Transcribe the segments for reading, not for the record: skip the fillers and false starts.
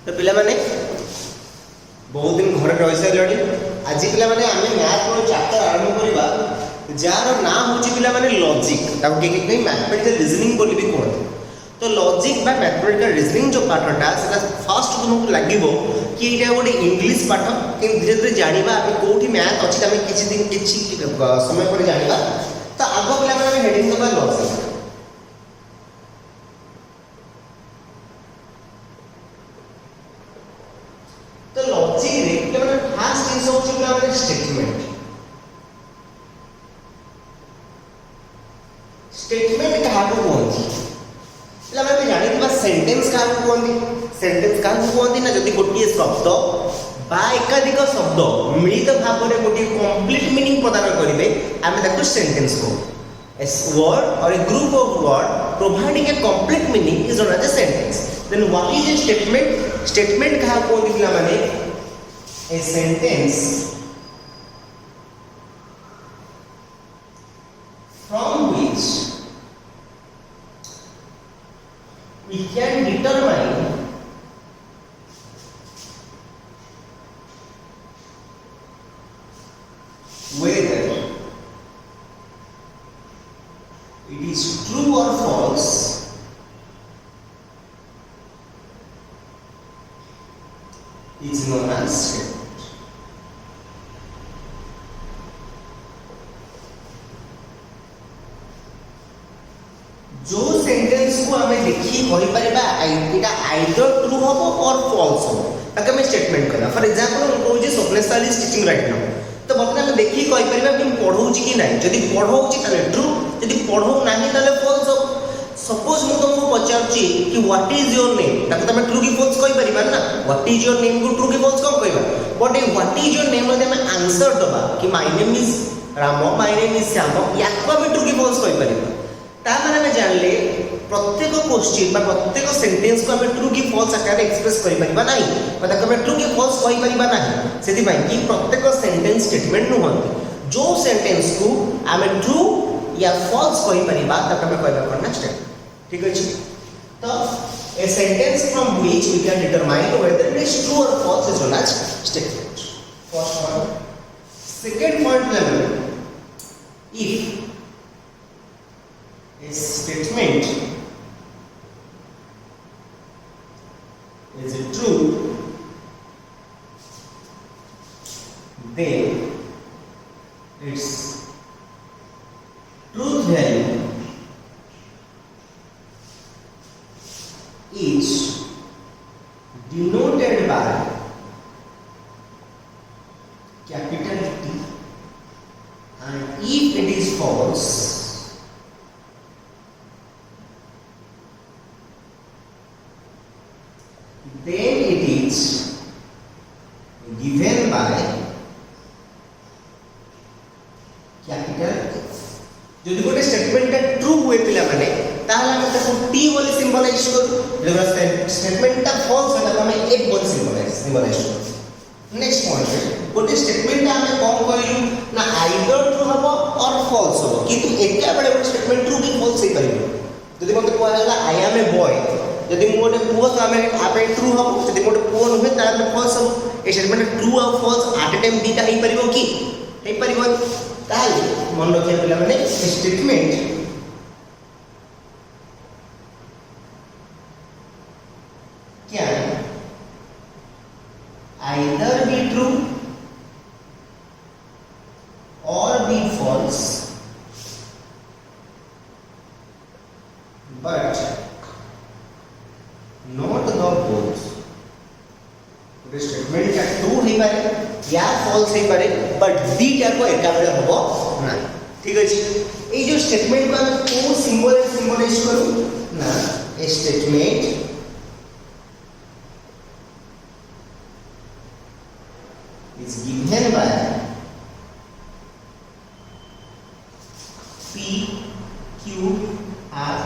तो पिला माने बहुत दिन घर रही सारे आज पिला माने आमे मैथ रो चैप्टर आरंभ करबा जार नाम होची पिला माने लॉजिक ताको के मैथमेटिकल रीजनिंग बोली भी कहते। तो लॉजिक बा मैथमेटिकल रीजनिंग जो पाठटा सेटा फर्स्ट तुमको लागिबो कि एटा गोटे इंग्लिश पाठ कि धीरे धीरे जानिबा आमे कोठी मैथ अछि आमे किछि दिन किछि समय पर जानिबा। तो आगो पिला माने हेडिंग दबा लॉजिक। तो लॉजिक रे पिला माने फर्स्ट जिंस होची पिला माने स्टेटमेंट। स्टेटमेंट काहाको कोंची पिला माने जानिबा सेंटेंस काहाको कोंदी। सेंटेंस काहाको कोंदी ना जदी गोटिए शब्द बा एकाधिक शब्द मिलित भाव में गोटिए कंप्लीट मीनिंग प्रदान करिवे आमे ताको सेंटेंस को। A word or a group of word providing a complete meaning is known as a sentence. Then what is a statement? Statement काहाको कोंदी पिला माने a sentence from which we can determine whether it is true or false is known as statement. जो sentence को हमें देखी कहि परिबा एटा either true हबो और false हबो ताके हमें स्टेटमेंट करना। फॉर एग्जांपल हम कहू जे Swapneswar is teaching right now तो बर्तमान हम देखी कहि परिबा कि पढौची कि नाही। जदी पढौची ताले ट्रू, जदी पढौ नाही ताले फॉल्स हबो। सपोज मु तुमको पचारची कि व्हाट इज योर नेम ताके तमे ट्रू कि फॉल्स कहि परिबा ना। व्हाट इज योर नेम को ट्रू कि फॉल्स कोन कहबा। But A what is your name मध्ये हमें आंसर दबा कि my name is Ram, my name is Shyam, याको हमें ट्रू कि फॉल्स कहि परिबा। ता माने हम जानले प्रत्येक क्वेश्चन बा प्रत्येक सेंटेंस को हम ट्रू कि फॉल्स आकार एक्सप्रेस करि परिबा नाही मतलब हम ट्रू कि फॉल्स कहि परिबा नाही। सेति भाई कि प्रत्येक सेंटेंस स्टेटमेंट नु होंती जो सेंटेंस को हम ट्रू या फॉल्स कहि परिबा तक हम कहबा करना स्टेटमेंट। ठीक अछि। तो a sentence from which we can determine whether it is true or false is known as statement. First point. Second point level, if a statement is true, then its truth value is denoted by capital T, and if it is false, then it is given by capital F. যদি গোটে স্টেটমেন্টটা true हुए পিলা মানে তাহলে আমি তাকে টি বলে symbolise করি। যদি স্টেটমেন্টটা ফলস হয় তাহলে আমি এফ বলে সিম্বলাইজ করি। নেক্সট পয়েন্ট গোটে স্টেটমেন্টটা আমি কোন কইলু না আইদর ট্রু হবো অর ফলস হবো কিন্তু একা বেলে গোটে স্টেটমেন্ট ট্রু কি ফলস হই পারিব। যদি মতে কোয়া হলা আই এম এ বয় যদি মু গোটে পুଅ তো আমি আপে ট্রু হবো যদি গোটে পুଅ নুহে তাহলে ফলস হবো। এই স্টেটমেন্ট ট্রু আর ফলস আট এ টাইম দুইটা হই পারিব কি হই পারিব। তাহলে মন রাখিয়া পিলা মানে statement can either be true or be false, but not the both. The statement का true नहीं पारे या false नहीं पारे but दीटा को एका बेले हबो ना। ठीक अछि। ए जो स्टेटमेंट को हम को सिंबलाइज करू ना ए statement is given by P, Q, R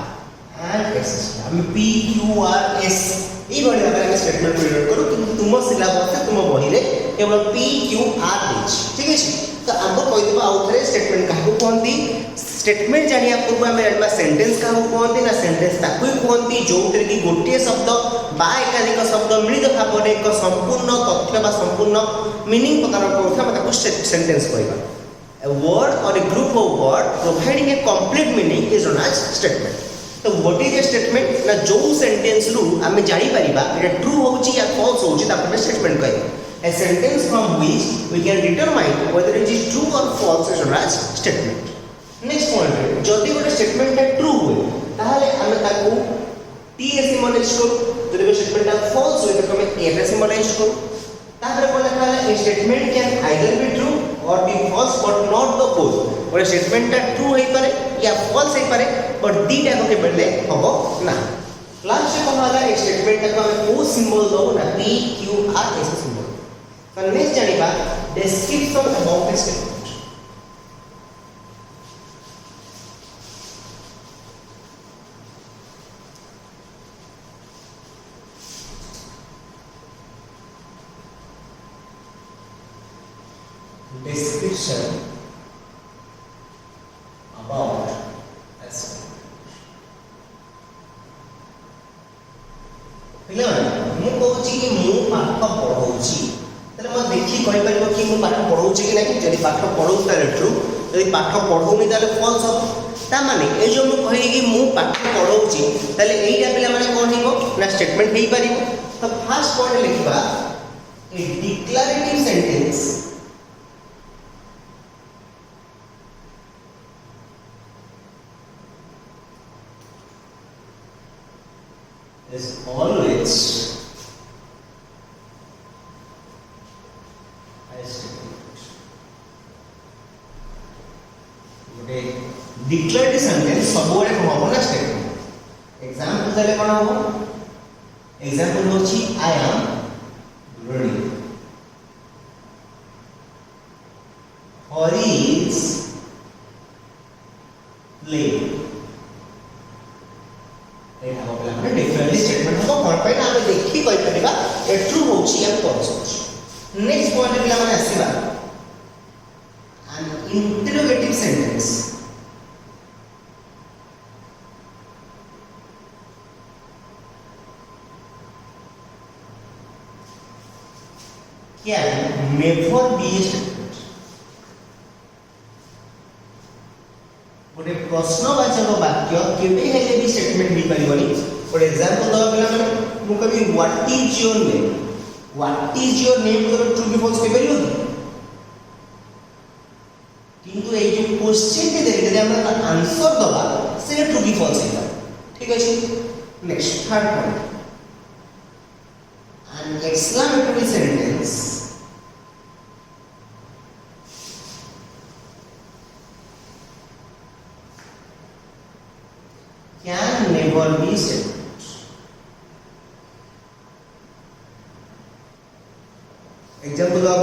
and S. हम P, Q, R, S ये बड़े अगर हम स्टेटमेंट को रीड करो तुम सिलेबस से तुम बही रे केवल P, Q, R देछ। ठीक है। तो आगो कहि देबा आउथरे स्टेटमेंट काहको कोनती स्टेटमेंट जानिया पूर्व आम जाना सेंटेंस क्या कहते ना सेंटेंस ताकू कहते जो कि गोटे शब्द बा एकाधिक शब्द मिलित भाव में एक संपूर्ण तथ्य बा संपूर्ण मीनिंग प्रदान करूँ सेंटेंस कहवा A word or a group of words providing a complete meaning is known as statement. So what is a statement? ना जो sentence रू आमे जानी परिबा एटा true होउची या false होउची ताको आमे statement कहै. A sentence from which we can determine whether it is true or false is known as statement. Next point, जदि गोटे statement टा true हुए ताहाले आमे ताको T से सिम्बलाइज करू. जदि गोटे statement टा false हुए ताको आमे A से सिम्बलाइज करू. ताहरे कोन लिखा है a statement can either be true or be false but not the both. गोटे statement टा true होई पारे या false होई पारे but दीटा को के बेले हबो ना. लास्ट को हमारा एक स्टेटमेंट टा को हमें ओ सिंबल दो ना P Q R ऐसे सिंबल. तो next जानिबा description about the statement. Description about a statement. पिलाने मु कहूची कि मु पाठ पढौची तले म देखि कहि परबो कि मु पाठ पढौची कि नाही जदि पाठ पढौ ताले ट्रू जदि पाठ पढौनी ताले फॉल्स हो ता माने ए जो मु कहि कि मु पाठ पढौची ताले एइटा पिला माने कोन हिबो ना स्टेटमेंट हेई परिबो. तो फर्स्ट पॉइंट लिखबा a declarative sentence is always a statement. गोटे डिक्लेरेटिव सेंटेंस सबोले कोन हो ना स्टेटमेंट. एग्जांपल देले कोन हो एग्जांपल होची I am running. Hori is playing. एटा हो गला माने डिफरेंटली स्टेटमेंट हो कोन पे ना हम देखि कहि परिबा ए ट्रू होची या फॉल्स होची. नेक्स्ट पॉइंट पिला माने आसीबा an interrogative sentence. Can never be a statement. गोटे प्रश्नवाचक वाक्य केबे हेले भी स्टेटमेंट भी परिबनी. फॉर एग्जांपल दवा पिला माने मु कभी what is your name. What is your name तो ट्रू की फॉल्स के परिबो किंतु ए जो क्वेश्चन के देले जदि हम आंसर दबा से ट्रू की फॉल्स हेबा. ठीक अछि. Next third point an exclamatory sentence can never be statement. Example of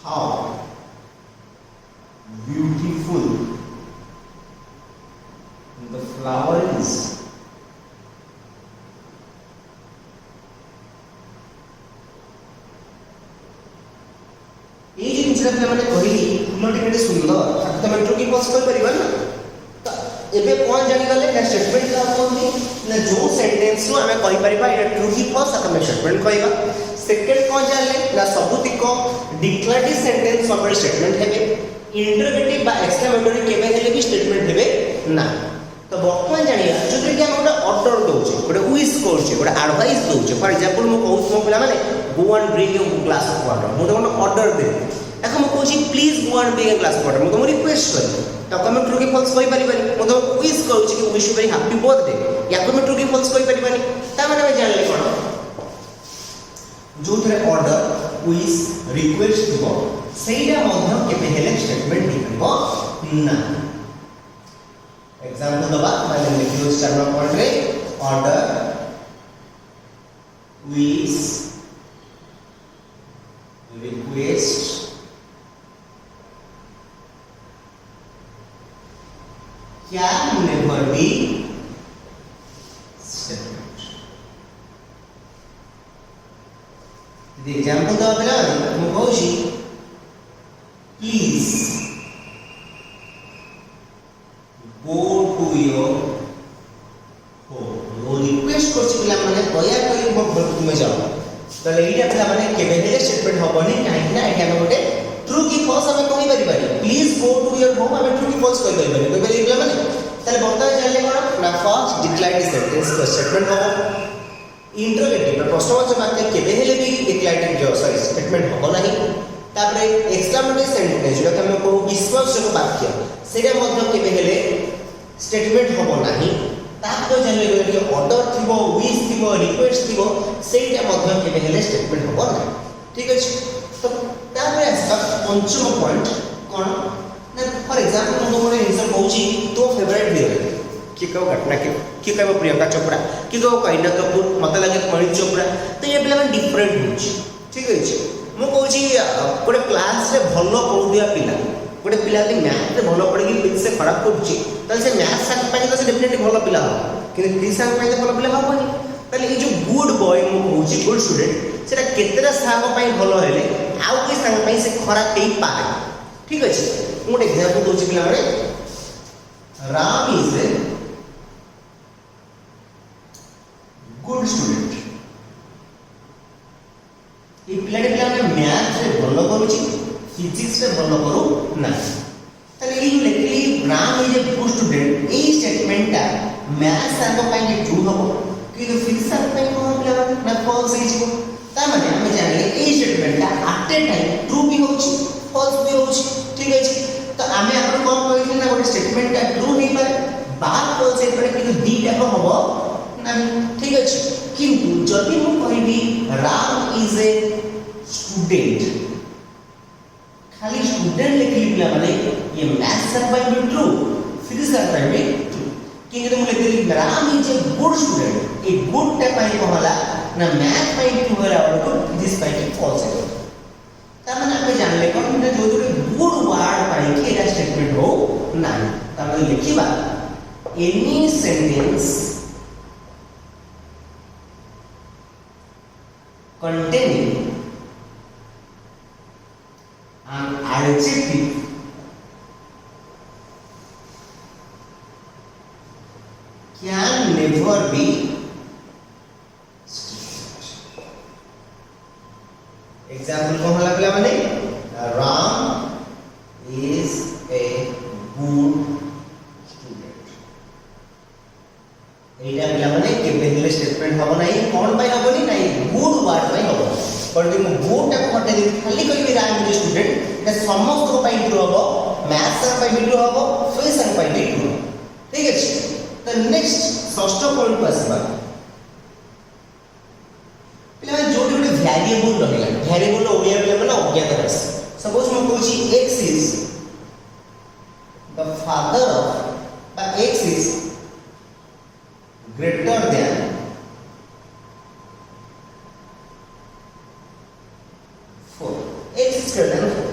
how beautiful the flower is. ये जिनसे मैंने कहली फूलटी केते सुंदर ताको तमे ट्रू की फॉल्स कहि परिबा ना. एबे कोन जानि गले ना स्टेटमेंट का कोनती ना जो सेंटेंस रो हमें कहि परिबा एटा ट्रू की फॉल्स ताको हमें स्टेटमेंट कहबा. सेकंड कोन जानले ना सबुतिक डिक्लेरेटिव सेंटेंस सब स्टेटमेंट हेबे. इंटरोगेटिव बा एक्सक्लेमेटरी केबे हेले भी स्टेटमेंट हेबे ना. तो वर्तमान जानिया जदि कि हम गोटे ऑर्डर दोचे गोटे विश करछे गोटे एडवाइस दोचे. फॉर एग्जांपल मु कहू मो पिला माने go and drink a glass of water. मु तो गोटे ऑर्डर दे ताको मु कहूची please go and drink a glass of water. मु तो रिक्वेस्ट करी ताको हम ट्रू की फॉल्स कहि परिबानी. मु तो विश करछी कि wish you very happy birthday या को हम ट्रू की फॉल्स कहि परिबानी. ता माने हम जानले कोन जो थरे ऑर्डर विश रिक्वेस्ट हो सेइडा मध्य केबे हेले स्टेटमेंट दिबो ना. एग्जांपल दबा माने लिखियो स्टार पॉइंट रे order wish request can never be statement. The example दबा पिला मु कहूची प्लीज रिक्वेस्ट करछि पिला माने दया करी मो घर तुमे जाओ तले एटा पिला माने केबे हेले स्टेटमेंट हबनी काहे ना एटा गोटे ट्रू की फॉल्स हमें कहि परिबानी please go to your home हमें ट्रू की फॉल्स कहि परिबानी कोइ पिला माने तले बर्तमान जानले कोन ना फर्स्ट डिक्लारेटिव सेंटेंस का स्टेटमेंट हबो इंटरोगेटिव प्रश्नवाचक वाक्य केबे हेले भी डिक्लारेटिव जो सॉरी स्टेटमेंट हबो नाही तापरे एक्सक्लेमेटरी सेंटेंस जो हम को विश्वासजनक वाक्य सेटा मध्य केबे हेले स्टेटमेंट हबो नाही ताको जानले कि ऑर्डर थिबो विश थिबो रिक्वेस्ट थिबो सेटा मध्य केबे हेले स्टेटमेंट हबो नाही ठीक अछि तो तापरे आसा पंचम पॉइंट कोन ना फॉर एग्जांपल mo मोर आंसर कहूची तो फेवरेट हीरो कि कहो घटना कि कहो प्रियंका चोपड़ा कि कहो करीना कपूर मत लगे मणि चोपड़ा तो ये पिला डिफरेंट होची ठीक अछि मु कहूची गोटे क्लास रे भलो पढुदिया पिला गोटे पिला यदि मैथ रे भलो पढी कि से खराब पढुची तले से मैथ साथ पाई तो से डेफिनेटली भलो पिला हो कि फिजिक्स साथ पाई तो भलो पिला होबनी तले ये जो गुड बॉय मु कहूची गुड स्टूडेंट सेटा केतेरा साग पाई भलो हेले आउ कि साग पाई से खराब हेई पाए ठीक अछि मु गोटे एग्जांपल दोची पिला माने Ram is a good student ये पिलाटे पिला मैथ रे भलो करूची फिजिक्स रे भलो करू ना तले ये जो लेखली Ram is a good student a statement ता मैथ साको पाई के ट्रू हबो कि तो फिजिक्स साको पाई को पिला ना फॉल्स हे जिवो ता माने हम जानिले ए स्टेटमेंट ता एट ए टाइम ट्रू भी होची फॉल्स भी होची ठीक अछि तो आमे अपन कोन कहिथिन ना गोटे स्टेटमेंट ता ट्रू नै पारे बात फॉल्स हे पड़े कि दी टाइप हबो ठीक अछि किंतु जदि मु कहबी राम इज ए स्टूडेंट खाली स्टूडेंट लिखली पिला माने ये math sir by be true physics sir by be true कि जदि मु लिखली Ram is a good student a good type पाई कहला ना मैथ पाई ट्रू होला और फिजिक्स पाई फॉल्स है ता माने आपण जानले कोन जो जो गुड वर्ड पाई के एटा स्टेटमेंट हो ना ता माने लिखिबा any sentence containing an adjective can never be example को हला पिला माने Ram is a good student एटा पिला माने केबे हेले स्टेटमेंट हबो नाही कोन पाई हबोनी नाही गुड वर्ड पाई हबो पर जे मु गुड टा खटे दे खाली कहि राम इज स्टूडेंट ता समस्त को पाई ट्रू हबो मैथ सर पाई ट्रू हबो फिजिक्स सर पाई ट्रू ठीक अछि तो नेक्स्ट षष्ठ पॉइंट को आसबा पिला जो जोटे वेरिएबल रहला वेरिएबल ओडिया पिला माने अज्ञात राशि सपोज मु कहूची x is the father of but x is greater than 4 x is greater than 4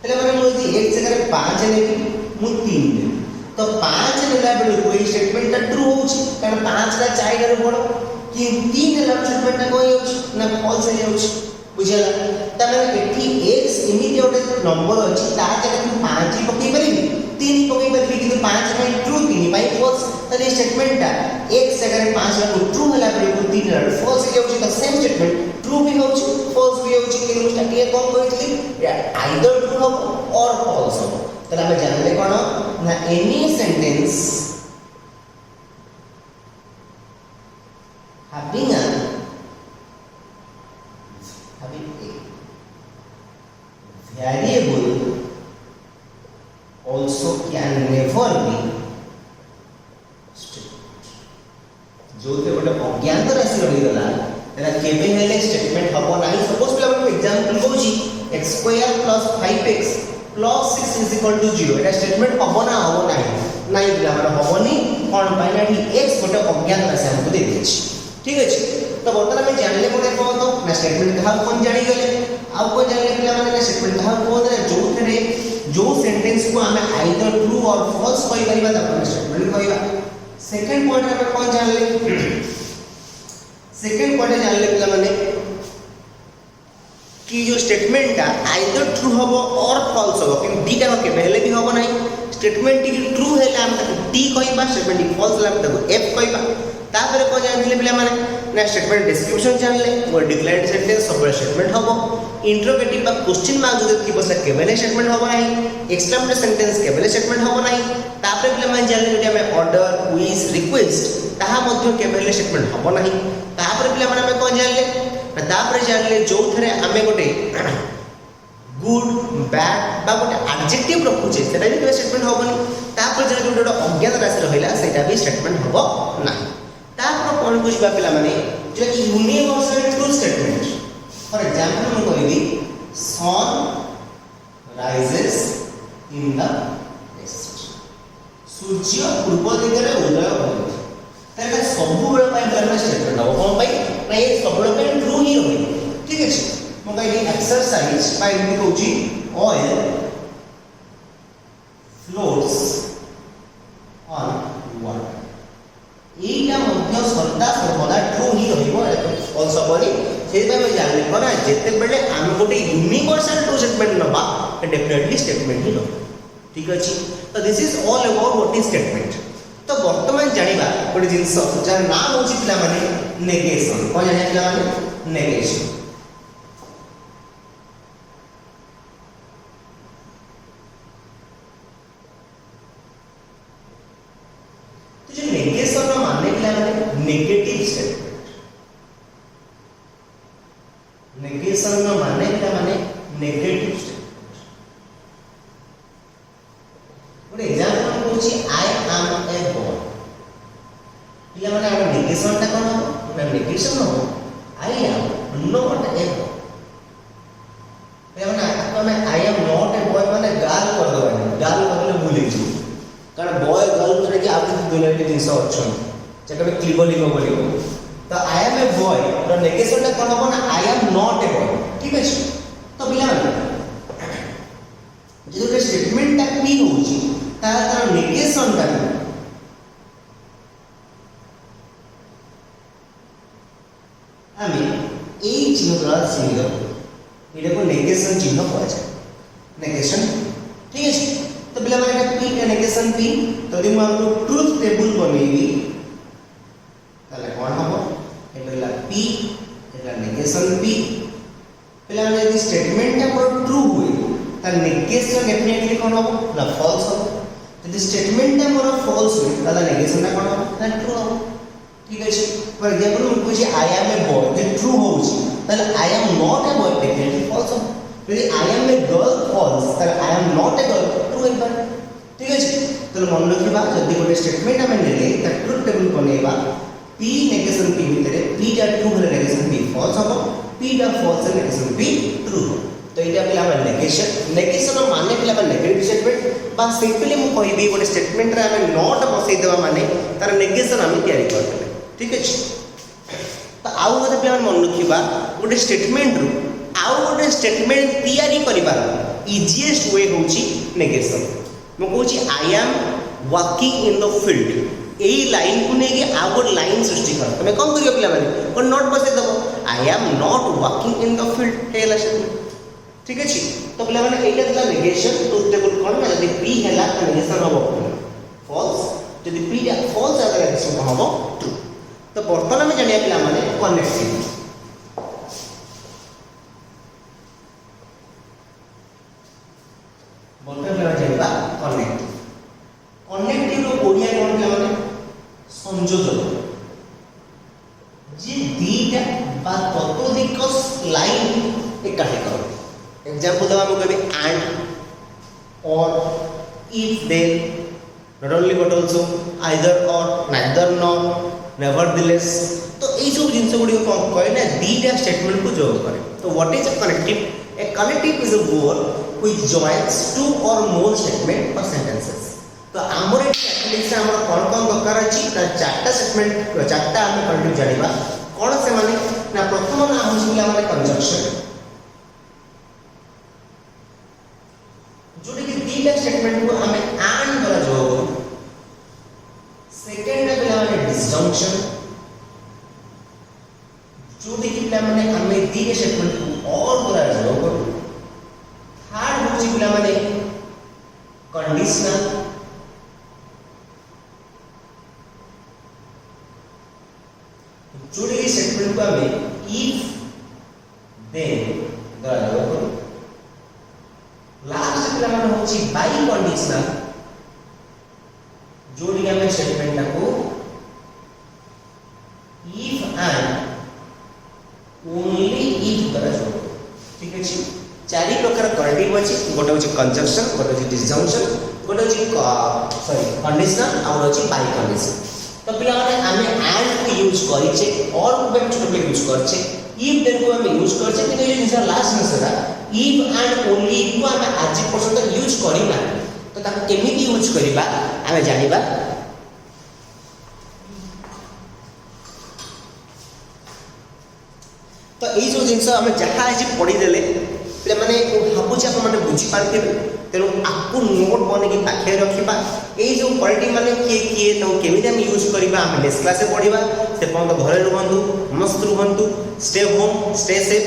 तले माने मु यदि x जगह 5 लेबी मु 3 ले तो 5 लेला बेले कोई स्टेटमेंट ता ट्रू होची कारण 5 रा 4 रो बडो कि 3 लेला स्टेटमेंट ता कोई होची ना फॉल्स हे होची बुझला त माने एठी x इमिति ओटे नंबर अछि ता जगह तू 5 ही पकई परिबी 3 पकई परिबी कि 5 पाई ट्रू 3 पाई फॉल्स तले स्टेटमेंट ता x जगह 5 रा ट्रू होला बेले को 3 रा फॉल्स हे होची त सेम स्टेटमेंट ट्रू भी होची फॉल्स भी होची कि नु स्टार्टिंग ए कोन कहितली आइदर ट्रू हो और फॉल्स हो तले हम जानले कोन ना any sentence having a variable also can never be statement जो ते बडे अज्ञात राशि रही गला तेरा केबे हेले स्टेटमेंट हबो नाही सपोज पिला हम एग्जांपल कहूची x स्क्वायर + 5x + 6 = 0 एटा स्टेटमेंट हबो ना हबो नाही नाही पिला हमरा हबोनी कोन पाइलाठी x बडे अज्ञात राशि हमको दे देछि ठीक अछि तो बर्तमान में जानले कोने कोन तो ना स्टेटमेंट कहा कोन जानि गेले आ को जानले पिला माने स्टेटमेंट कहा कोन रे जो थरे जो सेंटेंस को हमें आइदर ट्रू और फॉल्स कहि परिबा त स्टेटमेंट कहिबा सेकंड पॉइंट में कोन जानले सेकंड पॉइंट जानले पिला माने कि जो स्टेटमेंट का आइदर ट्रू हबो और फॉल्स हबो कि दीटा के पहले भी हबो नाही स्टेटमेंट की ट्रू हेला हम डी कहिबा स्टेटमेंट की फॉल्स हेला हम f कहिबा तापर को जानले पिला माने ना स्टेटमेंट डिस्क्रिप्शन जानले वो डिक्लारेड सेंटेंस सब स्टेटमेंट हबो इंट्रोगेटिव बा क्वेश्चन मार्क जो कि बस केवल स्टेटमेंट हबो नाही एक्सक्लेमेटरी सेंटेंस केवल स्टेटमेंट हबो नाही तापर पिला माने जानले जोटी हमें ऑर्डर विश रिक्वेस्ट ताहा मध्ये केवल स्टेटमेंट हबो नाही तापर पिला माने हम को जानले तापर जानले जो थरे हमें गोटे गुड बैड बा गोटे एडजेक्टिव रखुचे सेटा भी स्टेटमेंट हबोनी तापर जे जोटे अज्ञात राशि रहिला सेटा भी स्टेटमेंट हबो नाही तापर कोन बुझबा पिला माने जे कि universal true statement for example हम कहबी sun rises in the east सूर्य पूर्व दिगरे उदय होय ताका सब बेले पाई पिला स्टेटमेंट हबो कोन पाई ना ये सब बेले पाई ट्रू ही होय ठीक है mo कहबी एक्सरसाइज by एमती कहूची oil floats on water एटा मध्य सदा सर्वदा ट्रू ही रहइबो फॉल्स हबनी सेहि पे जानि कोना जेते बेले हम गोटे यूनिवर्सल ट्रू स्टेटमेंट नबा डेफिनेटली स्टेटमेंट ही नो ठीक अछि तो this is all about what is statement तो वर्तमान जानिबा गोटे जिंस जार नाम होची पिला माने नेगेशन कोन जानि पिला माने नेगेशन नेगेशन माने क्या माने नेगेटिव स्टेटमेंट नेगेशन माने क्या माने नेगेटिव स्टेटमेंट ଗୋଟେ एग्जांपल कहूची आई एम ए बॉय पिला माने आ नेगेशन ता कोन ना नेगेशन हो I am not a boy पिला माने I am not a boy माने गाल कर दबानी गाल करले भूल जी कारण बॉय गर्ल करे कि आप दुनिया के जिंस ऑप्शन जकबे क्लिबल लिखो बोलियो तो आई एम ए बॉय तो नेगेशन ता कोन हो ना आई एम नॉट ए बॉय ठीक है तो बिला जे जो स्टेटमेंट ता पी होची तार नेगेशन ता हमें ए चिन्ह द्वारा सिंगल इडे को नेगेशन चिन्ह कहै छै नेगेशन ठीक है तो बिला माने पी का नेगेशन पी तो यदि हम ट्रुथ टेबल बनेबी ताले कोन हबो एबेला पी एला नेगेशन पी बिला माने यदि स्टेटमेंट ता पर ट्रू हुई ता नेगेशन डेफिनेटली कोन हबो ना फॉल्स हबो यदि स्टेटमेंट ता पर फॉल्स हुई ताला नेगेशन ता कोन हबो ना ट्रू हबो ठीक है फॉर एग्जांपल हम कोइ आई एम ए बॉय जे ट्रू होउची ताले I am not a boy definitely false हबो यदि I am a girl false ताले I am not a girl true हेबा ठीक है तो मन रखिबा जदी गोटे स्टेटमेंट हमें नेले ता ट्रुथ टेबल बनेबा p नेगेशन p भितरे p टा ट्रू होले नेगेशन p फॉल्स हबो p टा फॉल्स नेगेशन p ट्रू हो तो इटा पिला हम नेगेशन माने पिला हम नेगेटिव स्टेटमेंट बा सिंपली मु कहबी गोटे स्टेटमेंट रे हमें नॉट बसै देबा माने तार नेगेशन हम तैयारी करबे ठीक है तो आउ कथा पिला मन रखिबा गोटे स्टेटमेंट रू आउ गोटे स्टेटमेंट तैयारी करिबार इजीएस्ट वे होची नेगेशन मु कहूची I am walking in the field एई लाइन को नेकी आ गोटे लाइन सृष्टि कर तमे कोन करियो पिला माने कोन नॉट बसे दबो I am not walking in the field हेला स्टेटमेंट ठीक अछि तो पिला माने एटा दिला नेगेशन ट्रुथ टेबल कोन ना यदि p हेला त नेगेशन हबो फॉल्स यदि p या फॉल्स आ नेगेशन हबो ट्रू तो वर्तमान में जानिया पिला माने कनेक्टिव वर्तमान में जानिबा कनेक्टिव कनेक्टिव रो ओडिया कोन पिला माने संयोजक जे दीटा बा ततोधिक लाइन इकट्ठा करो एग्जांपल दवा हम कहबे and or if then not only but also either or neither nor nevertheless तो এই সব জিনিস গুলো কোন কয় না দুইটা স্টেটমেন্ট को যোগ করে তো what is a connective is a word which joins two or more statement or sentences तो हमर एप्लीकेशन हमर कोन कोन दरकार अछि ना चारटा स्टेटमेंट चारटा हम कनेक्टिव जानिबा कोन से माने ना प्रथम नाम होछि हमर कंजंक्शन जोड़ी कि तीनटा स्टेटमेंट को हमें एंड द्वारा जोड़ सेकंड है पिला डिसजंक्शन जोड़ी कि पिला माने हमें तीन स्टेटमेंट को और द्वारा जोड़ थर्ड होछि पिला माने कंडीशनल, जोड़ी की स्टेटमेंट को हमें इफ देन द्वारा करू लास्ट पिला मन होची बाय कंडीशनल जोड़ी के हमें स्टेटमेंट को इफ एंड ओनली इफ द्वारा जोड़ ठीक है छी चारि प्रकार करेक्टिव अछि गोटे होची कंजंक्शन गोटे होची डिसजंक्शन गोटे होची कंडीशनल और होची बाय कंडीशन तो पिला माने हमें एंड को यूज करिचे और को हम छोटे यूज करछे इफ देन को हम यूज करछे कि ये जिनसा last answer if and only if को हम आज पर्यंत यूज करी ना तो ताको केमिति यूज करिबा हमें जानिबा तो यही जो जिनस आम जहाँ आज पढ़ी देले पे मैंने भावुँ आप मैंने बुझीपारे तेणु आपको नोट बन पाखे रखा यही जो क्वालिटी मैंने किए किए केमी आम यूज करवा आम नेक्स्ट क्लास पढ़ा से पर्यटन घरे रुहतु मस्त रुहतु stay home stay safe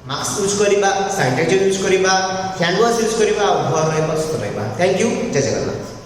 mask use करवा सैनिटाइजर यूज करवा हैंड वाश यूज करवा घर रहा सुस्थ रहा थैंक यू जय जगन्नाथ।